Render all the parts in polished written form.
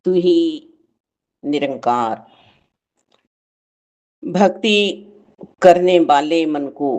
तू ही निरंकार। भक्ति करने वाले मन को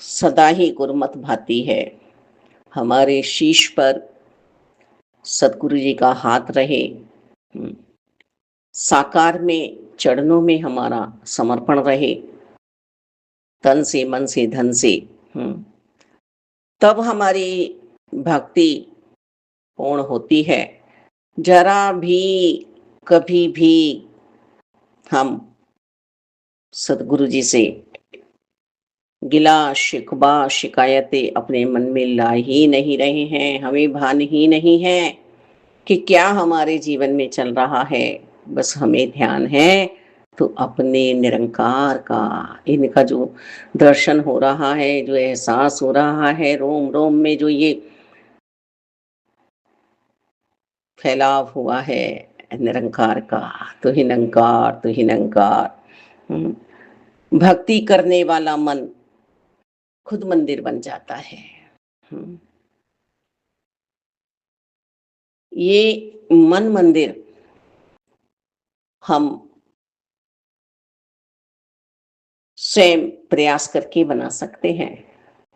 सदा ही गुरमत भाती है। हमारे शीश पर सतगुरु जी का हाथ रहे। हम्म, साकार में चरणों में हमारा समर्पण रहे, तन से मन से धन से। हम्म, तब हमारी भक्ति पूर्ण होती है। जरा भी कभी भी हम सतगुरु जी से गिला शिकवा शिकायतें अपने मन में ला ही नहीं रहे हैं। हमें भान ही नहीं है कि क्या हमारे जीवन में चल रहा है। बस हमें ध्यान है तो अपने निरंकार का, इनका जो दर्शन हो रहा है, जो एहसास हो रहा है, रोम रोम में जो ये फैलाव हुआ है निरंकार का। तो ही निरंकार, तो ही निरंकार। भक्ति करने वाला मन खुद मंदिर बन जाता है। हम्म, ये मन मंदिर हम स्वयं प्रयास करके बना सकते हैं,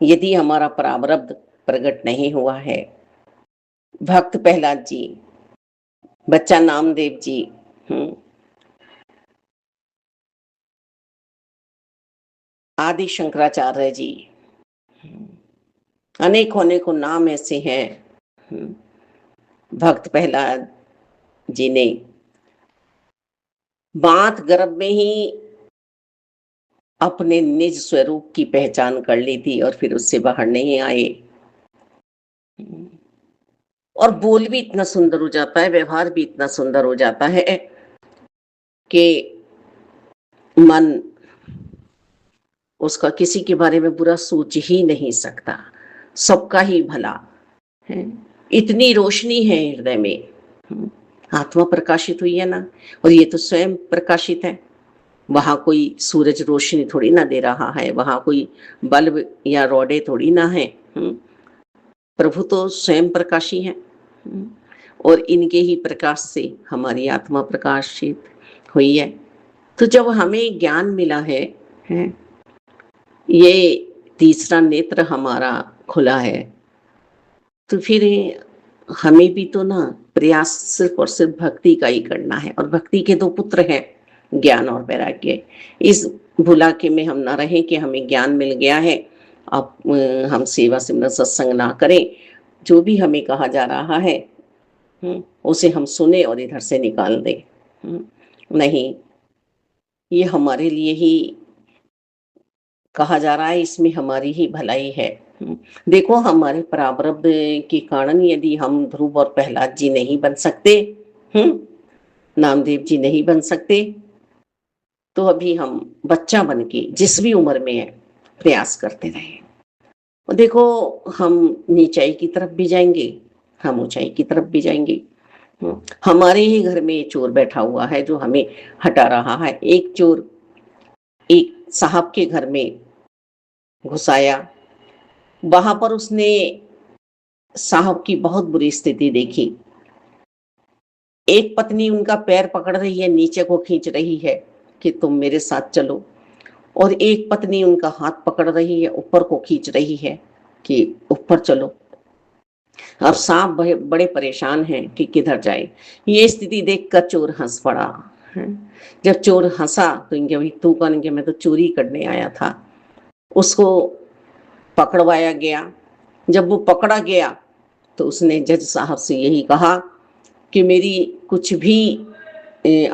यदि हमारा प्रारब्ध प्रकट नहीं हुआ है। भक्त प्रहलाद जी, बच्चा नामदेव जी, हम्म, आदि शंकराचार्य जी, अनेकों अनेकों नाम ऐसे हैं। हम्म, भक्त प्रहलाद जी ने मात गर्भ में ही अपने निज स्वरूप की पहचान कर ली थी और फिर उससे बाहर नहीं आए। और बोल भी इतना सुंदर हो जाता है, व्यवहार भी इतना सुंदर हो जाता है कि मन उसका किसी के बारे में बुरा सोच ही नहीं सकता, सबका ही भला है। इतनी रोशनी है हृदय में। हम्म, आत्मा प्रकाशित हुई है ना, और ये तो स्वयं प्रकाशित है। वहां कोई सूरज रोशनी थोड़ी ना दे रहा है, वहां कोई बल्ब या रोडे थोड़ी ना है। प्रभु तो स्वयं प्रकाशी है। और इनके ही प्रकाश से हमारी आत्मा प्रकाशित हुई है। तो जब हमें ज्ञान मिला है, ये तीसरा नेत्र हमारा खुला है, तो फिर हमें भी तो ना प्रयास सिर्फ और सिर्फ भक्ति का ही करना है। और भक्ति के दो पुत्र हैं, ज्ञान और वैराग्य। इस भुलाके में हम ना रहें कि हमें ज्ञान मिल गया है, अब हम सेवा सिमरन सत्संग ना करें। जो भी हमें कहा जा रहा है उसे हम सुने और इधर से निकाल दें। नहीं, ये हमारे लिए ही कहा जा रहा है, इसमें हमारी ही भलाई है। देखो, हमारे प्रारब्ध के कारण यदि हम ध्रुव और प्रहलाद जी नहीं बन सकते, नामदेव जी नहीं बन सकते, तो अभी हम बच्चा बन के जिस भी उम्र में है प्रयास करते रहे। और देखो, हम नीचाई की तरफ भी जाएंगे, हम ऊंचाई की तरफ भी जाएंगे। हमारे ही घर में चोर बैठा हुआ है जो हमें हटा रहा है। एक चोर एक साहब के घर में घुस आया, वहां पर उसने साहब की बहुत बुरी स्थिति देखी। एक पत्नी उनका पैर पकड़ रही है, नीचे को खींच रही है कि तुम मेरे साथ चलो, और एक पत्नी उनका हाथ पकड़ रही है, ऊपर को खींच रही है कि ऊपर चलो। अब सांप बड़े परेशान हैं कि किधर जाए। ये स्थिति देखकर चोर हंस पड़ा है। जब चोर हंसा तो इनके भाई तू कौन, इनके मैं तो चोरी करने आया था। उसको पकड़वाया गया। जब वो पकड़ा गया तो उसने जज साहब से यही कहा कि मेरी कुछ भी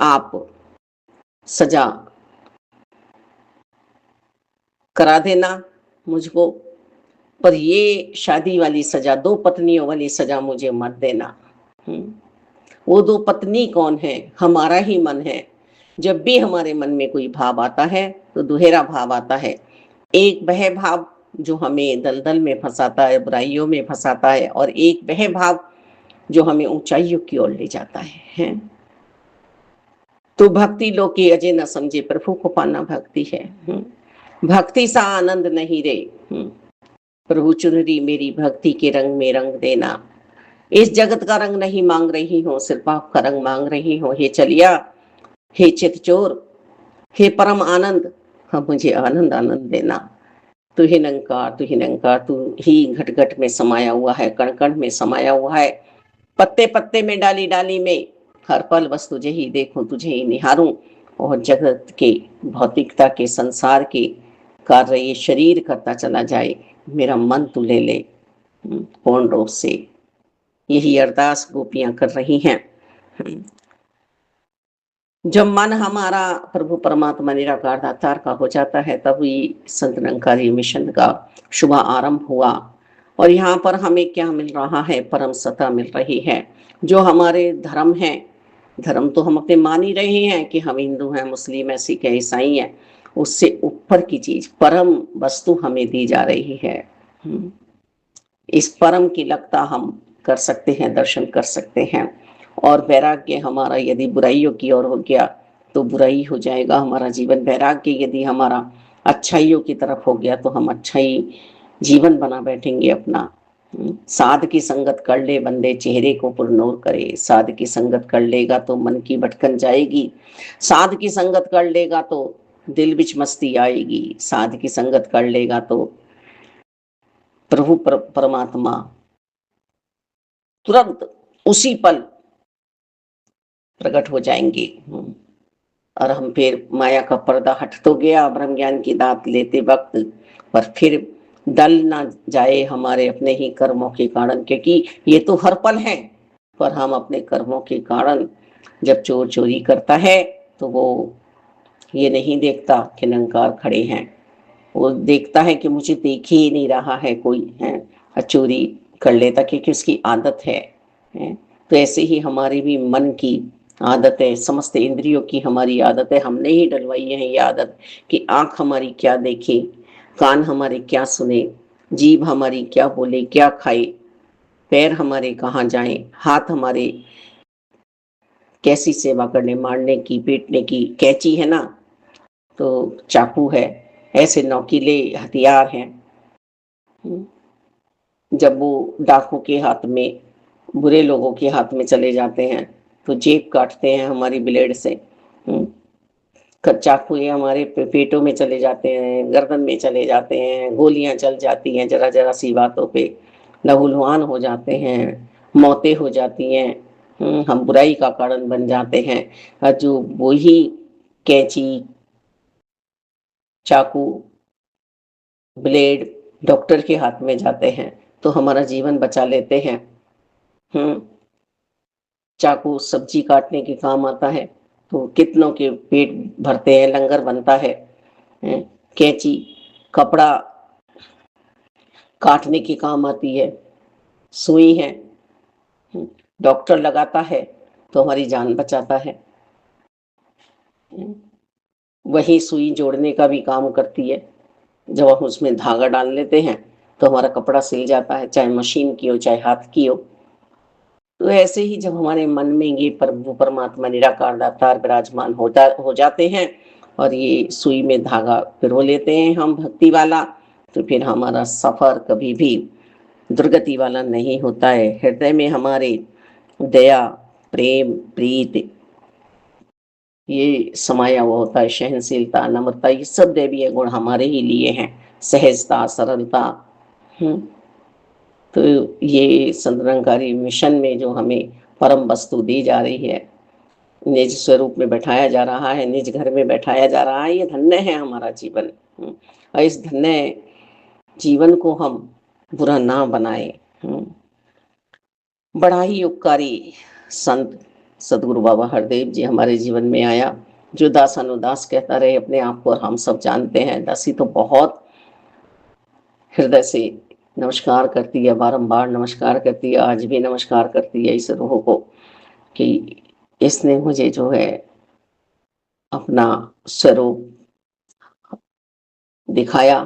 आप सजा करा देना मुझको, पर ये शादी वाली सजा, दो पत्नियों वाली सजा मुझे मत देना। वो दो पत्नी कौन है? हमारा ही मन है। जब भी हमारे मन में कोई भाव आता है तो दुहेरा भाव आता है। एक वह भाव जो हमें दलदल में फंसाता है, बुराइयों में फंसाता है, और एक वह भाव जो हमें ऊंचाइयों की ओर ले जाता है। तो भक्ति लोके अजय न समझे, प्रभु को पाना भक्ति है। भक्ति सा आनंद नहीं रे, प्रभु चुनरी मेरी भक्ति के रंग में रंग देना। इस जगत का रंग नहीं मांग रही हूँ, सिर्फ आपका रंग मांग रही हूँ। हे चलिया, हे चितचोर, हे परम आनंद, हाँ मुझे आनंद आनंद देना। तू ही निरंकार, तू ही निरंकार, तू ही घट घट में समाया हुआ है, कण कण में समाया हुआ है, पत्ते पत्ते में, डाली डाली में, हर पल बस तुझे ही देखूं, तुझे ही निहारूं। और जगत के, भौतिकता के, संसार के कार्य ये शरीर करता चला जाए, मेरा मन तू ले ले पूर्ण रूप से। यही अरदास गोपियां कर रही हैं। जब मन हमारा प्रभु परमात्मा निराकार दातार का हो जाता है, तभी संत निरंकारी मिशन का शुभ आरंभ हुआ। और यहाँ पर हमें क्या मिल रहा है? परम सत्ता मिल रही है। जो हमारे धर्म है, धर्म तो हम अपने मान ही रहे हैं कि हम हिंदू हैं, मुस्लिम हैं, सिख हैं, ईसाई हैं, उससे ऊपर की चीज, परम वस्तु हमें दी जा रही है। इस परम की लगता हम कर सकते हैं, दर्शन कर सकते हैं। और वैराग्य हमारा यदि बुराइयों की ओर हो गया तो बुराई हो जाएगा हमारा जीवन। वैराग्य यदि हमारा अच्छाइयों की तरफ हो गया तो हम अच्छाई जीवन बना बैठेंगे अपना। साध की संगत कर ले बंदे, चेहरे को पुरनूर करे। साध की संगत कर लेगा तो मन की भटकन जाएगी। साध की संगत कर लेगा तो दिल बिच मस्ती आएगी। साध की संगत कर लेगा तो प्रभु परमात्मा तुरंत उसी पल प्रकट हो जाएंगे। और हम फिर माया का पर्दा हट तो गया ब्रह्म ज्ञान की दात लेते वक्त, पर फिर डल ना जाए हमारे अपने ही कर्मों के कारण, क्योंकि ये तो हर पल है। पर हम अपने कर्मों के कारण, जब चोर चोरी करता है तो वो ये नहीं देखता कि निरंकार खड़े हैं, वो देखता है कि मुझे देख ही नहीं रहा है कोई, है चोरी कर लेता क्योंकि उसकी आदत है। तो ऐसे ही हमारी भी मन की आदत है, समस्त इंद्रियों की हमारी आदत है। हमने ही डलवाई है ये आदत कि आंख हमारी क्या देखे, कान हमारे क्या सुने, जीभ हमारी क्या बोले, क्या खाए, पैर हमारे कहाँ जाएं, हाथ हमारे कैसी सेवा करने, मारने की, पीटने की। कैंची है ना, तो चाकू है, ऐसे नौकीले हथियार हैं। जब वो डाकू के हाथ में, बुरे लोगों के हाथ में चले जाते हैं तो जेब काटते हैं हमारी ब्लेड से। चाकू ये हमारे पेटों में चले जाते हैं, गर्दन में चले जाते हैं, गोलियां चल जाती हैं जरा जरा सी बातों पे, लहूलुहान हो जाते हैं, मौतें हो जाती हैं। हम बुराई का कारण बन जाते हैं। और जो वही कैंची, चाकू, ब्लेड डॉक्टर के हाथ में जाते हैं तो हमारा जीवन बचा लेते हैं। चाकू सब्जी काटने के काम आता है तो कितनों के पेट भरते हैं, लंगर बनता है। कैंची कपड़ा काटने के काम आती है। सुई है, डॉक्टर लगाता है तो हमारी जान बचाता है। वही सुई जोड़ने का भी काम करती है। जब हम उसमें धागा डाल लेते हैं तो हमारा कपड़ा सिल जाता है, चाहे मशीन की हो चाहे हाथ की हो। तो ऐसे ही जब हमारे मन में ये प्रभु परमात्मा निराकार दातार विराजमान हो जाते हैं और ये सुई में धागा पिरो लेते हैं हम भक्ति वाला, तो फिर हमारा सफर कभी भी दुर्गति वाला नहीं होता है। हृदय में हमारे दया, प्रेम, प्रीत ये समाया हुआ होता है। सहनशीलता, नम्रता, ये सब दैवीय गुण हमारे ही लिए हैं। सहजता, सरलता। तो ये संत निरंकारी मिशन में जो हमें परम वस्तु दी जा रही है, निज स्वरूप में बैठाया जा रहा है, निज घर में बैठाया जा रहा है, ये धन्य है हमारा जीवन। और इस धन्य जीवन को हम बुरा ना बनाए। बड़ा ही उपकारी संत सदगुरु बाबा हरदेव जी हमारे जीवन में आया, जो दास अनुदास कहता रहे अपने आप को, और हम सब जानते हैं दासी तो बहुत हृदय से नमस्कार करती है, बारंबार नमस्कार करती है, आज भी नमस्कार करती है इस रूह को कि इसने मुझे जो है अपना स्वरूप दिखाया।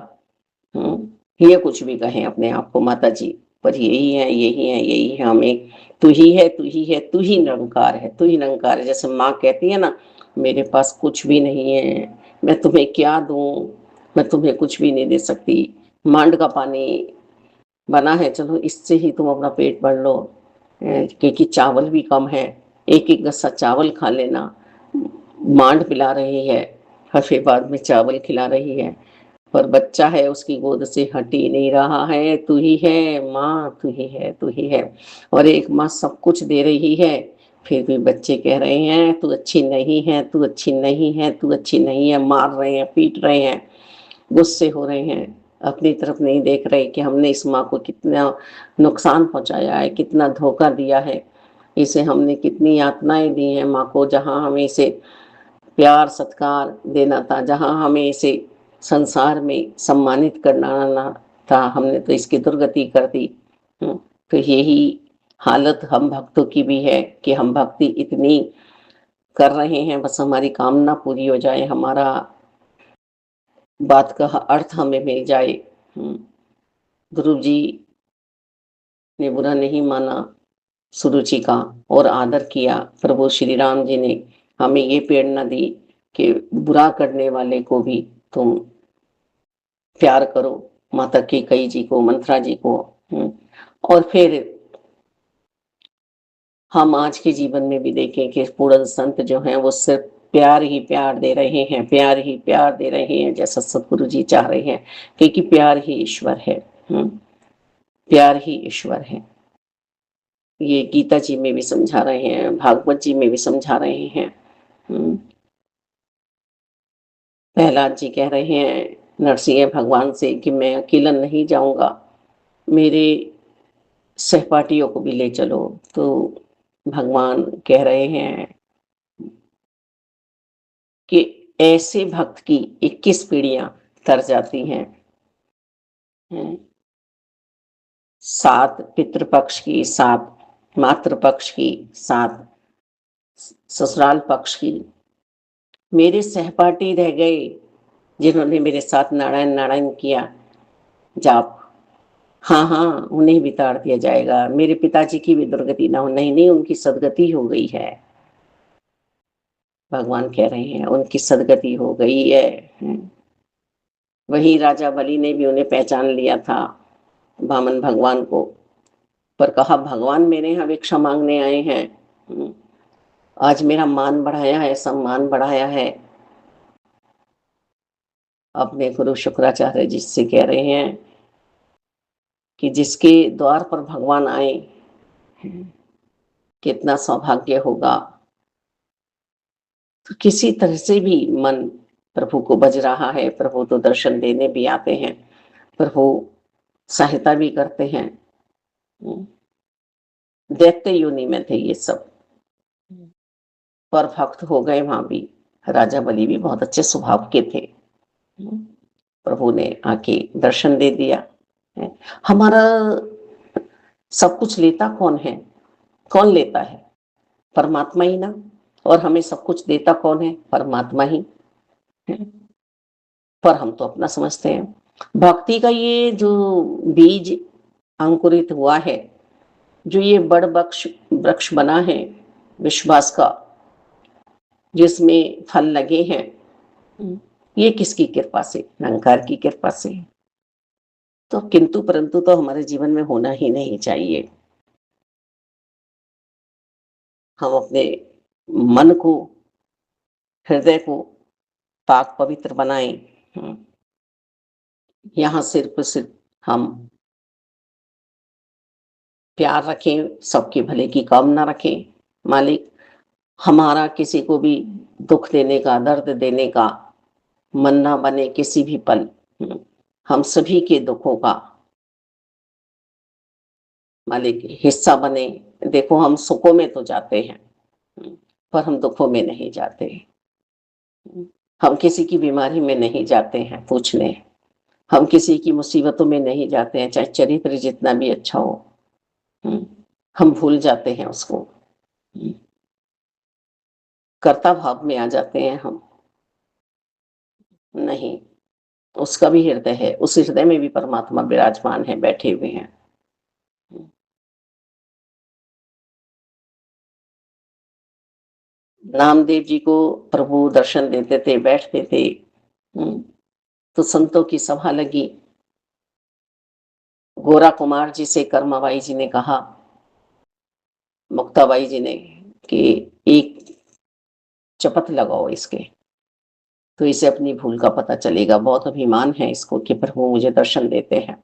ये कुछ भी कहें अपने आप को माता जी, पर यही है, यही है, यही है हमें। तू ही है, तू ही है, तू ही निरंकार है, तू ही निरंकार है। जैसे माँ कहती है ना, मेरे पास कुछ भी नहीं है, मैं तुम्हें क्या दूं, मैं तुम्हें कुछ भी नहीं दे सकती। मांड का पानी बना है, चलो इससे ही तुम अपना पेट भर लो, क्योंकि चावल भी कम है, एक-एक गस्सा चावल खा लेना, मांड पिला रही है, हफ़ेबाद में चावल खिला रही है, पर बच्चा है उसकी गोद से हट ही नहीं रहा है, तू ही है माँ, तू ही है, तू ही है। और एक माँ सब कुछ दे रही है, फिर भी बच्चे कह रहे हैं, तू अच्छी नहीं है, तू अच्छी नहीं है, तू अच्छी नहीं है, मार रहे हैं, पीट रहे हैं, गुस्से हो रहे हैं, अपनी तरफ नहीं देख रहे कि हमने इस माँ को कितना नुकसान पहुँचाया है, कितना धोखा दिया है, इसे हमने कितनी यातनाएँ दी हैं माँ को, जहाँ हमें इसे प्यार सत्कार देना था, जहाँ हमें इसे संसार में सम्मानित करना था, हमने तो इसकी दुर्गति कर दी। तो यही हालत हम भक्तों की भी है कि हम भक्ति इतनी कर रहे हैं, बस हमारी कामना पूरी हो जाए, हमारा बात का अर्थ हमें मिल जाए। ध्रुव जी ने बुरा नहीं माना सुरुचि का और आदर किया। प्रभु श्री राम जी ने हमें ये प्रेरणा दी कि बुरा करने वाले को भी तुम प्यार करो, माता कैकेयी जी को, मंथरा जी को। और फिर हम आज के जीवन में भी देखें कि पूर्ण संत जो हैं वो सिर्फ प्यार ही प्यार दे रहे हैं, प्यार ही प्यार दे रहे हैं, जैसा सतगुरु जी चाह रहे हैं, क्योंकि प्यार ही ईश्वर है। प्यार ही ईश्वर है। ये गीता जी में भी समझा रहे हैं, भागवत जी में भी समझा रहे हैं। प्रहलाद जी कह रहे हैं नरसिंह भगवान से कि मैं अकेला नहीं जाऊंगा, मेरे सहपाठियों को भी ले चलो। तो भगवान कह रहे हैं कि ऐसे भक्त की 21 पीढ़ियां तर जाती हैं। 7 पितृपक्ष की, 7 मातृपक्ष की, 7 ससुराल पक्ष की। मेरे सहपाठी रह गए जिन्होंने मेरे साथ नारायण नारायण किया जाप। हाँ हाँ, उन्हें भी ताड़ दिया जाएगा। मेरे पिताजी की भी दुर्गति ना हो। नहीं नहीं, उनकी सदगति हो गई है। भगवान कह रहे हैं उनकी सदगति हो गई है। वही राजा बलि ने भी उन्हें पहचान लिया था, वामन भगवान को, पर कहा भगवान मेरे यहाँ भिक्षा मांगने आए हैं। आज मेरा मान बढ़ाया है, सम्मान बढ़ाया है। अपने गुरु शुक्राचार्य जी से कह रहे हैं कि जिसके द्वार पर भगवान आए, कितना सौभाग्य होगा। तो किसी तरह से भी मन प्रभु को बज रहा है। प्रभु तो दर्शन देने भी आते हैं, प्रभु सहायता भी करते हैं। दैत्य योनि में थे ये सब, पर भक्त हो गए वहां भी। राजा बलि भी बहुत अच्छे स्वभाव के थे। प्रभु ने आके दर्शन दे दिया। हमारा सब कुछ लेता कौन है? कौन लेता है? परमात्मा ही ना। और हमें सब कुछ देता कौन है? परमात्मा ही। पर हम तो अपना समझते हैं। भक्ति का ये जो बीज अंकुरित हुआ है, जो ये बड़ वृक्ष बना है विश्वास का, जिसमें फल लगे हैं, ये किसकी कृपा से? निरंकार की कृपा से। तो किंतु परंतु तो हमारे जीवन में होना ही नहीं चाहिए। हम अपने मन को, हृदय को पाक पवित्र बनाएं। यहाँ सिर्फ हम प्यार रखें, सबके भले की कामना रखें। मालिक, हमारा किसी को भी दुख देने का, दर्द देने का मन ना बने किसी भी पल। हम सभी के दुखों का मालिक हिस्सा बने। देखो, हम सुखों में तो जाते हैं, पर हम दुखों में नहीं जाते। हम किसी की बीमारी में नहीं जाते हैं पूछने, हम किसी की मुसीबतों में नहीं जाते हैं, चाहे चरित्र जितना भी अच्छा हो। हम भूल जाते हैं उसको, कर्ता भाव में आ जाते हैं हम। नहीं, उसका भी हृदय है, उस हृदय में भी परमात्मा विराजमान है, बैठे हुए हैं। नामदेव जी को प्रभु दर्शन देते थे, बैठते थे। तो संतों की सभा लगी। गोरा कुमार जी से कर्माबाई जी ने कहा मुक्ताबाई जी ने कि एक चपत लगाओ इसके, तो इसे अपनी भूल का पता चलेगा। बहुत अभिमान है इसको कि प्रभु मुझे दर्शन देते हैं।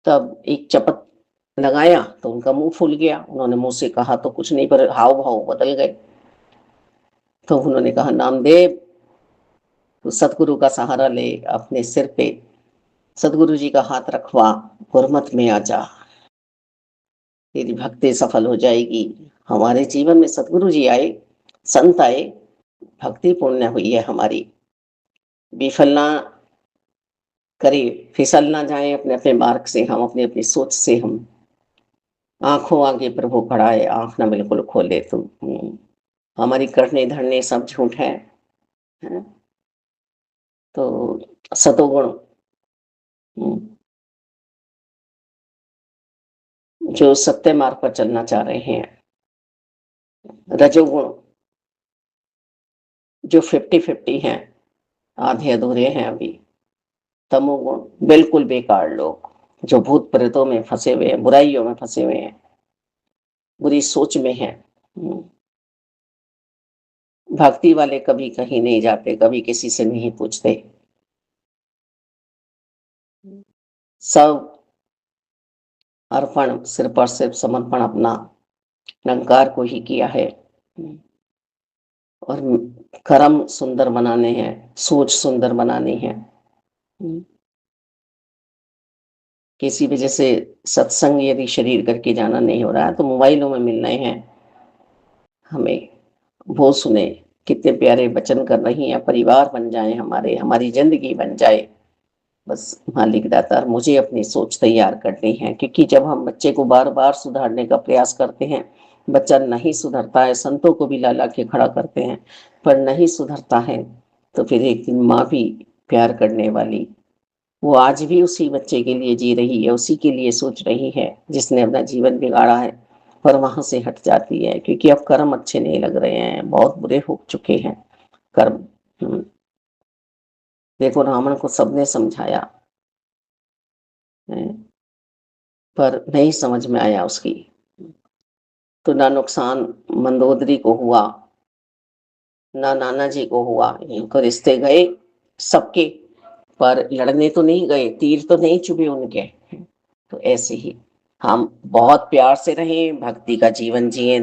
तब एक चपत लगाया तो उनका मुंह फूल गया। उन्होंने मुंह से कहा तो कुछ नहीं, पर हाव भाव बदल गए। तो उन्होंने कहा, नामदेव तू सतगुरु का सहारा ले, अपने सिर पे सतगुरु जी का हाथ रखवा, गुरमत में आ जा, तेरी भक्ति सफल हो जाएगी। हमारे जीवन में सतगुरु जी आए, संत आए, भक्ति पुण्य हुई है हमारी। विफल ना करे, फिसल ना जाए अपने अपने मार्ग से, हम अपनी अपनी सोच से हम आंखों आगे प्रभु खड़ा है, आंख ना बिल्कुल खोले तो हमारी करने धरने सब झूठ है? तो सतोगुण जो सत्य मार्ग पर चलना चाह रहे हैं, रजोगुण जो 50-50 हैं, आधे अधूरे हैं अभी, तमोगुण बिल्कुल बेकार लोग जो भूत प्रेतों में फंसे हुए हैं, बुराइयों में फंसे हुए हैं, बुरी सोच में हैं। भक्ति वाले कभी कहीं नहीं जाते, कभी किसी से नहीं पूछते, सब अर्पण सिर्फ और सिर्फ समर्पण अपना निरंकार को ही किया है। और कर्म सुंदर बनाने हैं, सोच सुंदर बनानी है। किसी वजह से सत्संग यदि शरीर करके जाना नहीं हो रहा है तो मोबाइलों में मिल रहे हैं हमें, वो सुने, कितने प्यारे वचन कर रही हैं, परिवार बन जाए हमारे, हमारी जिंदगी बन जाए। बस मालिक दाता मुझे अपनी सोच तैयार करनी है, क्योंकि जब हम बच्चे को बार बार सुधारने का प्रयास करते हैं, बच्चा नहीं सुधरता है, संतों को भी ला ला के खड़ा करते हैं, पर नहीं सुधरता है, तो फिर एक दिन माँ भी प्यार करने वाली, वो आज भी उसी बच्चे के लिए जी रही है, उसी के लिए सोच रही है जिसने अपना जीवन बिगाड़ा है, पर वहां से हट जाती है, क्योंकि अब कर्म अच्छे नहीं लग रहे हैं, बहुत बुरे हो चुके हैं कर्म। देखो रावण को सबने समझाया पर नहीं समझ में आया उसकी, तो ना नुकसान मंदोदरी को हुआ, ना नाना जी को हुआ, इनको रिश्ते गए सबके, पर लड़ने तो नहीं गए, तीर तो नहीं चुभे उनके। तो ऐसे ही हम बहुत प्यार से रहें, भक्ति का जीवन जिए।